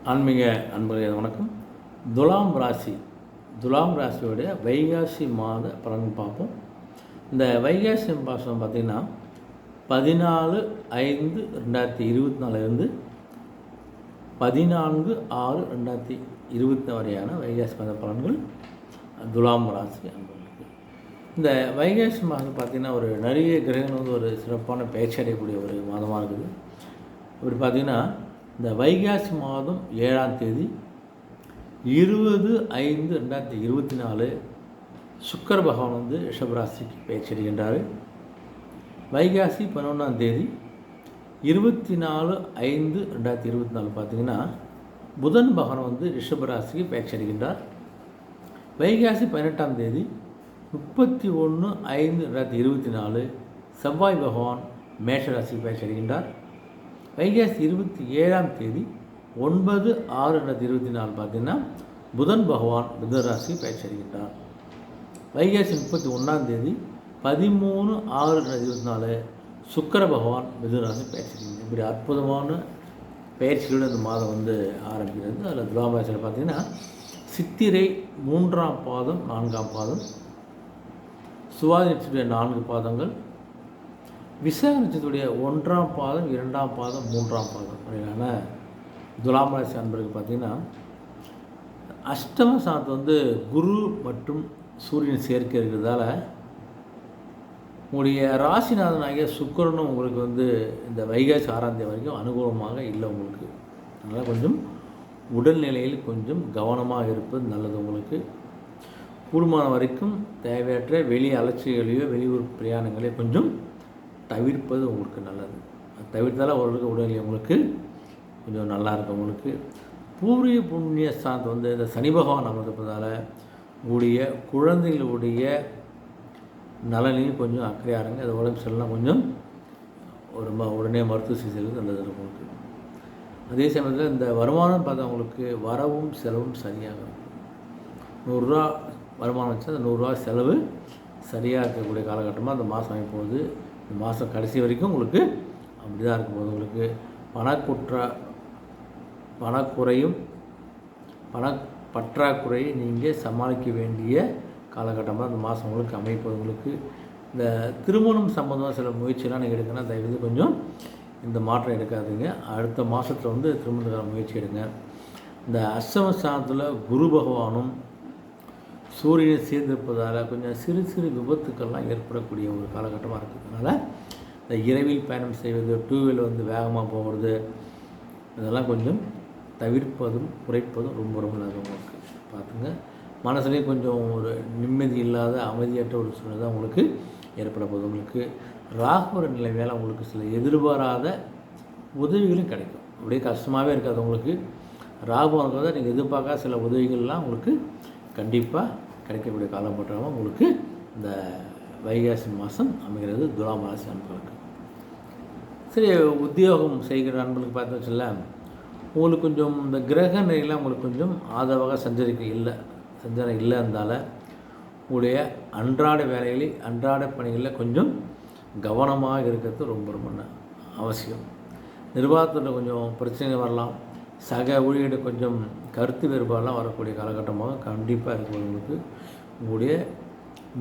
ஆன்மீக அன்பர்களே வணக்கம். துலாம் ராசி ராசியோடைய வைகாசி மாத பலன் பார்ப்போம். இந்த வைகாசி மாதம் பார்த்திங்கன்னா 14/5/2024 14/6/2020 வரையான வைகாசி மாத பலன்கள் துலாம் ராசி அன்பர்களுக்கு. இந்த வைகாசி மாதம் பார்த்திங்கன்னா ஒரு நிறைய கிரகங்கள் ஒரு சிறப்பான பயிற்சி அடையக்கூடிய ஒரு மாதமாக இருக்குது. இப்படி பார்த்திங்கன்னா இந்த வைகாசி மாதம் 7ஆம் தேதி 20/5/2024 சுக்கிர பகவான் ரிஷபராசிக்கு பயிற்சி அடைகின்றார். வைகாசி 11ஆம் தேதி 24/5/2024 பார்த்திங்கன்னா புதன் பகவான் ரிஷபராசிக்கு பயிற்சி அடைகின்றார். வைகாசி 18ஆம் தேதி 31/5/2024 செவ்வாய் பகவான் மேஷராசிக்கு பயிற்சி அடைகின்றார். வைகாசி 27ஆம் தேதி 9/6/2024 பார்த்திங்கன்னா புதன் பகவான் மிதுன ராசி பயிற்சி அடைகின்றார். வைகாசி 31ஆம் தேதி 13/6/2024 சுக்கிர பகவான் மிதுன ராசி பயிற்சி அடைகின்றார். இப்படி அற்புதமான பயிற்சிகளோடு இந்த மாதம் ஆரம்பிக்கிறது. அதில் துலாம் ராசியில் பார்த்திங்கன்னா சித்திரை 3ஆம் பாதம் 4ஆம் பாதம், சுவாதி நட்சத்திர 4 பாதங்கள், விசாக நட்சத்திரத்துடைய 1ஆம் பாதம் 2ஆம் பாதம் 3ஆம் பாதம் அப்படியான துலாம் ராசி அன்பர்களுக்கு பார்த்திங்கன்னா அஷ்டம ஸ்தானத்து குரு மற்றும் சூரியன் சேர்க்கை இருக்கிறதால உங்களுடைய ராசிநாதனாகிய சுக்கிரனும் உங்களுக்கு இந்த வைகாசி 6ஆம் தேதி வரைக்கும் அனுகூலமாக இல்லை உங்களுக்கு. அதனால் கொஞ்சம் உடல்நிலையில் கொஞ்சம் கவனமாக இருப்பது நல்லது. உங்களுக்கு கூடுமான வரைக்கும் தேவையற்ற வெளி அலட்சிகளையோ வெளியூர் பிரயாணங்களையோ கொஞ்சம் தவிர்ப்பது உங்களுக்கு நல்லது. தவிர்த்தால் ஓரளவுக்கு உடல்நிலை உங்களுக்கு கொஞ்சம் நல்லாயிருக்கும். உங்களுக்கு பூர்வீக புண்ணிய ஸ்தானத்தை இந்த சனி பகவான் அமர்ந்திருப்பதால் உங்களுடைய குழந்தைகளுடைய நலனையும் கொஞ்சம் அக்கறையாக இருங்க. அது உடம்பு சரியில்லாம் கொஞ்சம் உடனே மருத்துவ சிகிச்சைகள் நல்லது இருக்கும் உங்களுக்கு. அதே சமயத்தில் இந்த வருமானம் பார்த்தா உங்களுக்கு வரவும் செலவும் சரியாக இருக்கும். 100 ரூபா வருமானம் வச்சு அந்த 100 ரூபா செலவு சரியாக இருக்கக்கூடிய காலகட்டமாக அந்த மாதம் ஆகி போகுது. இந்த மாதம் கடைசி வரைக்கும் உங்களுக்கு அப்படி தான் இருக்கும்போது உங்களுக்கு பணக்குறையும் பற்றாக்குறையை நீங்கள் சமாளிக்க வேண்டிய காலகட்டமாக அந்த மாதம் உங்களுக்கு அமைப்பது. உங்களுக்கு இந்த திருமணம் சம்பந்தமாக சில முயற்சியெல்லாம் நீங்கள் எடுக்கணும்னா தயவுசெய்து கொஞ்சம் இந்த மாற்றம் எடுக்காதீங்க. அடுத்த மாதத்தில் திருமணத்துக்கான முயற்சி எடுங்க. இந்த அஷ்டம ஸ்தானத்தில் குரு பகவானும் சூரியனை சேர்ந்திருப்பதால் கொஞ்சம் சிறு சிறு விபத்துக்கள்லாம் ஏற்படக்கூடிய ஒரு காலகட்டமாக இருக்கிறதுனால இந்த இரவில் பயணம் செய்வது, 2 வீலர் வேகமாக போகிறது, இதெல்லாம் கொஞ்சம் தவிர்ப்பதும் குறைப்பதும் ரொம்ப ரொம்ப நல்லது. உங்களுக்கு பார்த்துங்க. மனசுலேயே கொஞ்சம் ஒரு நிம்மதி இல்லாத அமைதியற்ற ஒரு சூழ்நிலை தான் உங்களுக்கு ஏற்பட போகுது. உங்களுக்கு ராகுவோட நிலை வேலை உங்களுக்கு சில எதிர்பாராத உதவிகளும் கிடைக்கும். அப்படியே கஷ்டமாகவே இருக்காது உங்களுக்கு. ராகுவாக நீங்கள் எதிர்பார்க்காத சில உதவிகள்லாம் உங்களுக்கு கண்டிப்பாக கிடைக்கக்கூடிய காலகட்டமாக உங்களுக்கு இந்த வைகாசி மாதம் அமைகிறது துலாம் ராசி அன்பர்களுக்கு. சரி, உத்தியோகம் செய்கிற நண்பர்களுக்கு பார்த்து வச்சுல உங்களுக்கு கொஞ்சம் இந்த கிரக நிலையெல்லாம் உங்களுக்கு கொஞ்சம் ஆதரவாக சஞ்சாரம் இல்லை இருந்தால உங்களுடைய அன்றாட வேலைகளில் அன்றாட பணிகளில் கொஞ்சம் கவனமாக இருக்கிறது ரொம்ப ரொம்ப அவசியம். நிர்வாகத்தில் கொஞ்சம் பிரச்சனை வரலாம். சக ஊழியர்கள் கொஞ்சம் கருத்து வேறுபாடெலாம் வரக்கூடிய காலகட்டமாக கண்டிப்பாக இருக்கும். உங்களுக்கு உங்களுடைய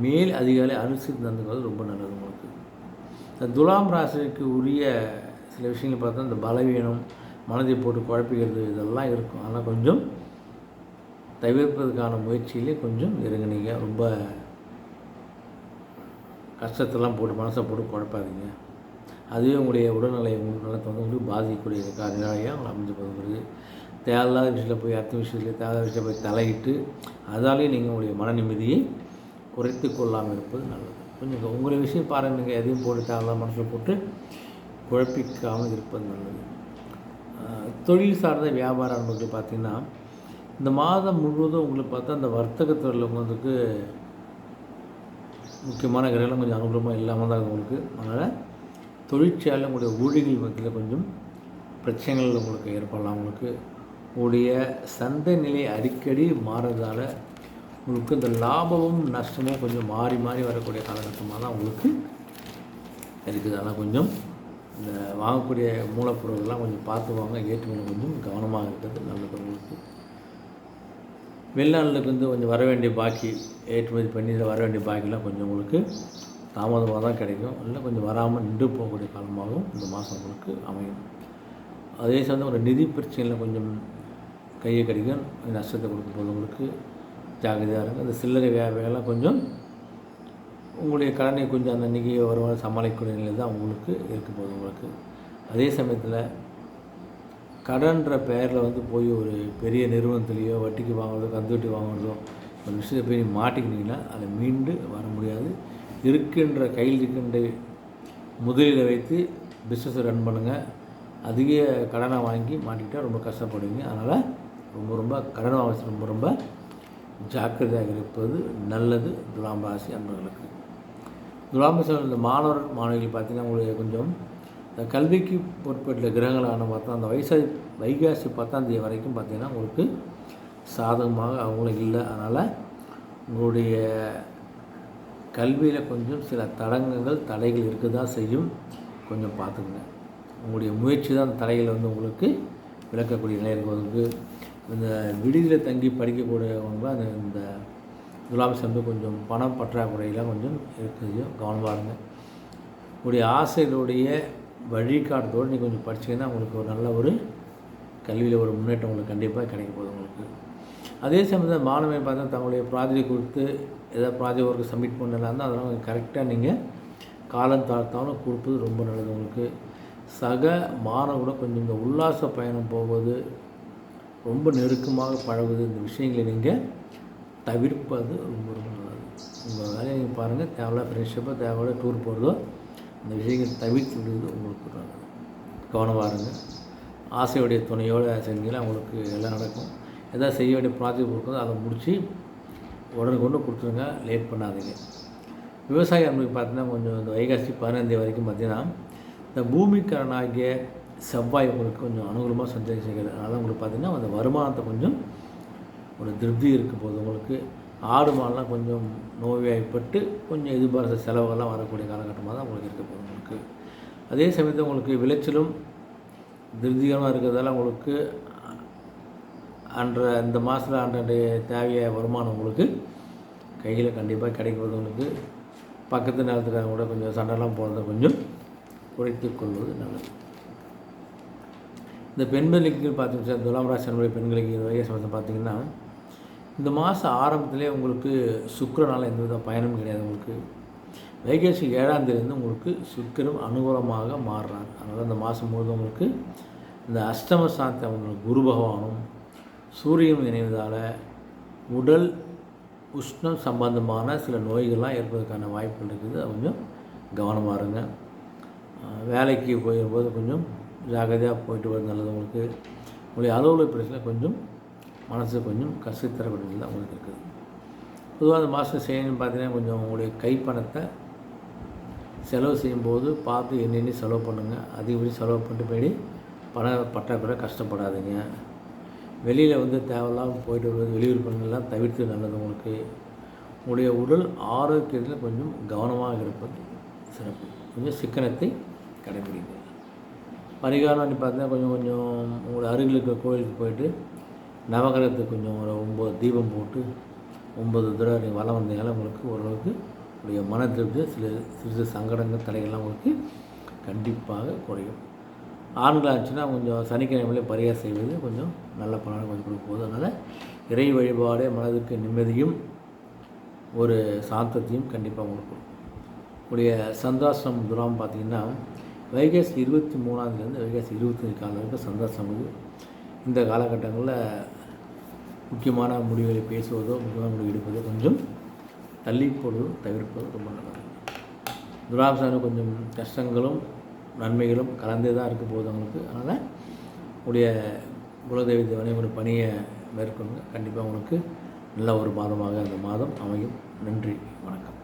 மேல் அதிகாரி அனுசரித்து நடந்துக்கிறது ரொம்ப நல்லது. உங்களுக்கு இந்த துலாம் ராசிக்கு உரிய சில விஷயங்கள் பார்த்தா இந்த பலவீனம், மனதை போட்டு குழப்பிக்கிறது இதெல்லாம் இருக்கும். ஆனால் கொஞ்சம் தவிர்ப்பதற்கான முயற்சியிலே கொஞ்சம் இறங்குனீங்க. ரொம்ப கஷ்டத்தெல்லாம் போட்டு மனசை போட்டு குழப்பாதீங்க. அதுவே உங்களுடைய உடல்நிலை நலத்தை உங்களுக்கு பாதிக்கக்கூடிய நிலையாக உங்களை அமைஞ்சு போகிறது. தேவையில்லாத விஷயத்தில் போய் அடுத்த விஷயத்தில் தேவையில்லாத விஷயத்தில் போய் தலையிட்டு அதாலேயே நீங்கள் உங்களுடைய மன நிம்மதியை குறைத்து கொள்ளாமல் இருப்பது நல்லது. கொஞ்சம் உங்களுடைய விஷயம் பாருங்கள். நீங்கள் எதையும் போட்டு தேவையில்லாத மனசில் போட்டு குழப்பிக்காமல் இருப்பது நல்லது. தொழில் சார்ந்த வியாபார அனுபவத்தில் பார்த்திங்கன்னா இந்த மாதம் முழுவதும் உங்களுக்கு பார்த்தா அந்த வர்த்தகத்தில் உங்களுக்கு முக்கியமான கிரகம் கொஞ்சம் அனுகூலமாக இல்லாமல் தான் உங்களுக்கு. அதனால் தொழிற்சாலை உங்களுடைய ஊழியர்கள் மத்தியில் கொஞ்சம் பிரச்சனைகள் உங்களுக்கு ஏற்படலாம். உங்களுக்கு உங்களுடைய சந்தை நிலை அடிக்கடி மாறுறதால உங்களுக்கு இந்த லாபமும் நஷ்டமும் கொஞ்சம் மாறி மாறி வரக்கூடிய காலகட்டமாக தான் உங்களுக்கு இருக்குது. அதனால் கொஞ்சம் இந்த வாங்கக்கூடிய மூலப்பொருள்கள்லாம் கொஞ்சம் பார்த்து வாங்க, ஏற்றுமதியில் கொஞ்சம் கவனமாக இருக்கிறது நல்லது உங்களுக்கு. வெளிநாட்டுக்கு வந்து கொஞ்சம் வர வேண்டிய பாக்கி, ஏற்றுமதி பண்ணி வர வேண்டிய பாக்கிலாம் கொஞ்சம் உங்களுக்கு தாமதமாக தான் கிடைக்கும், இல்லை கொஞ்சம் வராமல் நின்று போகக்கூடிய காலமாகவும் இந்த மாதம் உங்களுக்கு அமையும். அதே சமயம் ஒரு நிதி பிரச்சனையில் கொஞ்சம் கையை கடிக்கும், நஷ்டத்தை கொடுக்கும் போது உங்களுக்கு ஜாகிரதையாக இருக்கும். அந்த சில்லறை வியாபாரம்லாம் கொஞ்சம் உங்களுடைய கடனை கொஞ்சம் அந்த அன்றைக்கி வருமானம் சமாளிக்கக்கூடிய நிலை தான் உங்களுக்கு இருக்க போகுது உங்களுக்கு. அதே சமயத்தில் கடன்ற பெயரில் வந்து போய் ஒரு பெரிய நிறுவனத்துலேயோ வட்டிக்கு வாங்குறதோ கந்துவட்டி வாங்குறதோ ஒரு விஷயத்தை போய் மாட்டிக்கிட்டீங்கன்னா அதை மீண்டு வர முடியாது. இருக்கின்ற கையில் இருக்கின்ற முதலீடை வைத்து பிஸ்னஸை ரன் பண்ணுங்கள். அதிக கடனை வாங்கி மாட்டிக்கிட்டால் ரொம்ப கஷ்டப்படுவீங்க. அதனால் ரொம்ப கடனை வாங்க ரொம்ப ஜாக்கிரதையாக இருப்பது நல்லது. துலாம் ராசி அன்பர்களுக்கு. துலாம் ராசி இந்த மாணவிகள் பார்த்திங்கன்னா உங்களுக்கு கொஞ்சம் இந்த கல்விக்கு பொறுப்பேற்ற கிரகங்களான பார்த்தா அந்த வைகாசி 10ஆம் தேதி வரைக்கும் பார்த்திங்கன்னா உங்களுக்கு சாதகமாக அவங்களும் இல்லை. அதனால் உங்களுடைய கல்வியில் கொஞ்சம் சில தடைகள் இருக்க தான் செய்யும், கொஞ்சம் பார்த்துக்குங்க. உங்களுடைய முயற்சி தான் அந்த தடைகளை வந்து உங்களுக்கு விளக்கக்கூடிய நிலை இருக்கிறதுக்கு. இந்த விடுதியில் தங்கி படிக்கக்கூடியவங்க இந்த துலாம் வந்து கொஞ்சம் பணம் பற்றாக்குறையெல்லாம் கொஞ்சம் இருக்குது, கவனமாக இருங்க. உங்களுடைய ஆசைகளுடைய வழிகாட்டுறதோடு நீங்கள் கொஞ்சம் படிச்சிங்கன்னா உங்களுக்கு ஒரு நல்ல ஒரு கல்வியில் ஒரு முன்னேற்றம் உங்களுக்கு கண்டிப்பாக கிடைக்க போகுது உங்களுக்கு. அதே சமயத்தில் மாணவன் பார்த்தா தங்களுடைய ப்ராஜெக்ட் கொடுத்து ஏதாவது ப்ராஜெக்ட் ஒர்க்கு சப்மிட் பண்ணலாம் தான், அதெல்லாம் கரெக்டாக நீங்கள் காலம் தாழ்த்தாலும் கொடுப்பது ரொம்ப நல்லது உங்களுக்கு. சக மாணவர்களோட கொஞ்சம் இந்த உல்லாச பயணம் போவது, ரொம்ப நெருக்கமாக பழகுது, இந்த விஷயங்களை நீங்கள் தவிர்ப்பது ரொம்ப நல்லது. உங்கள் வேலையை நீங்கள் பாருங்கள், தேவையில்ல ஃப்ரெண்ட்ஷிப்போ தேவையில்ல டூர் போகிறதோ இந்த விஷயங்கள் தவிர்த்து விடுவது உங்களுக்கு நல்லது. கவனமாக இருங்க. ஆசையுடைய துணையோடு செஞ்சீங்கன்னா உங்களுக்கு எல்லாம் நடக்கும். எதாவது செய்ய வேண்டிய ப்ராஜெக்ட் கொடுக்குறதோ அதை முடித்து உடனுக்குண்டு கொடுத்துருங்க, லேட் பண்ணாதீங்க. விவசாய அன்புக்கு பார்த்தீங்கன்னா கொஞ்சம் இந்த வைகாசி 15 வரைக்கும் பார்த்திங்கன்னா இந்த பூமிக்காரனாகிய செவ்வாய் உங்களுக்கு கொஞ்சம் அனுகூலமாக சஞ்சரி செய்கிறது. அதனால் உங்களுக்கு பார்த்திங்கன்னா அந்த வருமானத்தை கொஞ்சம் ஒரு திருப்தி இருக்க போது உங்களுக்கு. ஆடு மாடெலாம் கொஞ்சம் நோய்வாய்ப்பட்டு கொஞ்சம் எதிர்பார்த்த செலவுகள்லாம் வரக்கூடிய காலகட்டமாக தான் உங்களுக்கு இருக்க போகுது உங்களுக்கு. அதே சமயத்தில் உங்களுக்கு விளைச்சலும் திருப்திகரமாக இருக்கிறதால உங்களுக்கு இந்த மாதத்தில் அன்றைய தேவையான வருமானம் உங்களுக்கு கையில் கண்டிப்பாக கிடைக்கிறது உங்களுக்கு. பக்கத்து நேரத்துக்காக கூட கொஞ்சம் சண்டைலாம் போகிறத கொஞ்சம் குறைத்து கொள்வது நல்லது. இந்த பெண்களுக்கு பார்த்தீங்கன்னா துலாம் ராசி பெண்களுக்கு வைகாசி மாதம் பார்த்திங்கன்னா இந்த மாதம் ஆரம்பத்திலே உங்களுக்கு சுக்கிரனால் எந்த வித பயனும் கிடையாது உங்களுக்கு. வைகாசி 7ஆம் தேதியிலேருந்து உங்களுக்கு சுக்கிரன் அனுகூலமாக மாறுறாங்க. அதனால் இந்த மாதம் முழுவதும் உங்களுக்கு இந்த அஷ்டம சாந்தி அவங்களுக்கு குரு பகவானும் சூரியனும் இணைவதால் உடல் உஷ்ணம் சம்பந்தமான சில நோய்கள்லாம் ஏற்பதற்கான வாய்ப்புகள் இருக்குது. அது கொஞ்சம் கவனமாக இருங்க. வேலைக்கு போயிடும்போது கொஞ்சம் ஜாகிரதையாக போயிட்டு வருது நல்லது உங்களுக்கு. உங்களுடைய அலுவலக பிரச்சனை கொஞ்சம் மனசு கொஞ்சம் கஷ்டத்தரக்கூடியது தான் உங்களுக்கு இருக்குது. பொதுவாக அந்த மாதம் செய்யணும்னு பார்த்தீங்கன்னா கொஞ்சம் உங்களுடைய கைப்பணத்தை செலவு செய்யும்போது பார்த்து எண்ணி செலவு பண்ணுங்கள். அதிகப்படி செலவு பண்ணிட்டு போய் பண பற்றாக்குறை கஷ்டப்படாதீங்க. வெளியில் வந்து தேவையில்லாமல் போயிட்டு வருவது வெளியூர் பணிகள்லாம் தவிர்த்து நல்லது உங்களுக்கு. உங்களுடைய உடல் ஆரோக்கியத்தில் கொஞ்சம் கவனமாக இருப்பது சிறப்பு. கொஞ்சம் சிக்கனத்தை கடைபிடிங்க. பரிகாரம் பார்த்தீங்கன்னா கொஞ்சம் உங்களுடைய அருகில் இருக்கிற கோயிலுக்கு போயிட்டு நவகிரகத்துக்கு கொஞ்சம் ஒரு 9 தீபம் போட்டு 9 தடவை நீங்கள் வலம் வந்தீங்கன்னா உங்களுக்கு ஓரளவுக்கு உங்களுடைய மன திருப்தி சிறு சங்கடங்கள் தடைகள்லாம் உங்களுக்கு கண்டிப்பாக குறையும். ஆண்களாக இருந்துச்சுன்னா கொஞ்சம் சனிக்கிழமையிலே பரிகாரம் செய்வது கொஞ்சம் நல்ல பலனை கொஞ்சம் கொடுக்க போகுது. அதனால் இறை வழிபாடே மனதுக்கு நிம்மதியும் ஒரு சாந்தத்தையும் கண்டிப்பாக கொடுக்கும். உடைய சந்தாசிரம் துலாம் பார்த்திங்கன்னா வைகாசி 23ஆம் வைகாசி 25 காலம் வரைக்கும் சந்தாசிரம் இது. இந்த காலகட்டங்களில் முக்கியமான முடிவுகளை பேசுவதோ முக்கியமான முடிவு எடுப்பதோ கொஞ்சம் தள்ளி போடுவதும் தவிர்ப்பதோ ரொம்ப நல்லது. துலாம்சான கொஞ்சம் கஷ்டங்களும் நன்மைகளும் கலந்தே தான் இருக்க போகுது அவங்களுக்கு. அதனால் உடைய குலதெய்வ தேவனை ஒரு பணியை மேற்கொண்டு கண்டிப்பாக உங்களுக்கு நல்ல ஒரு மாதமாக அந்த மாதம் அமையும். நன்றி, வணக்கம்.